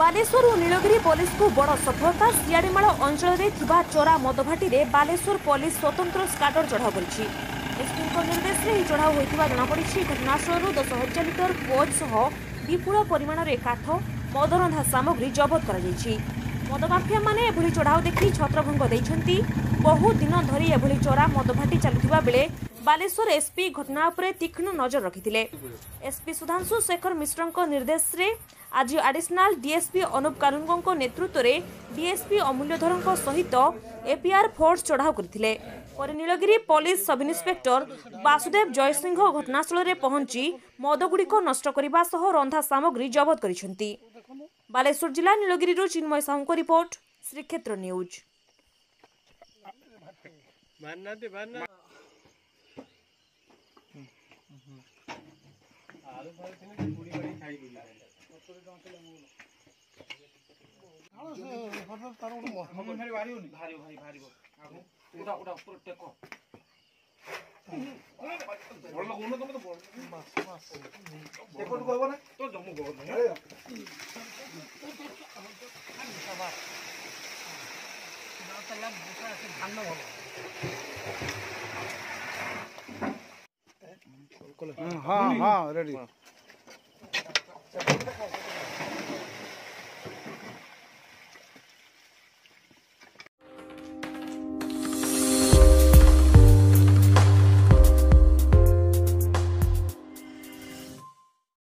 बालेश्वर और नीलगिरी पुलिस को बड़ सफलता। सियाड़ीमाल अंचल चोरा मदभाटी में बालेश्वर पुलिस स्वतंत्र स्काडर चढ़ाऊ कर एसपी निर्देश में चढ़ाऊ होता जमापड़ी। घटनास्थल 10,000 लिटर कोच सह विपुल परिमाण में काठ मदरंधा सामग्री जबत कर मदमाफिया माने एभली चढ़ाऊ देखि छत्रभंग देइछंती। बहु दिन धरी एभली चोरा मदभाटी चलुथिबा बेले बालेश्वर एसपी घटना उपरे तीक्ष्ण नजर रखिथिले। एसपी सुधांशु शेखर मिश्रଙ୍କ निर्देश रे आज एडिशनल डीएसपी अनुप कारुंगो नेतृत्व में डीएसपी अमूल्यधर सहित एपीआर फोर्स चढ़ाऊ करथिले। पर Nilgiri police sub inspector Vasudev Jaisingh घटनास्थल में पहुंची मदगुड़िक नष्ट करने सह रंधा सामग्री जबत करिसेंती। बालेश्वर जिला नीलगिरी चिन्मय साहू को रिपोर्ट, श्रीक्षेत्र न्यूज। हाँ हाँ रेडी।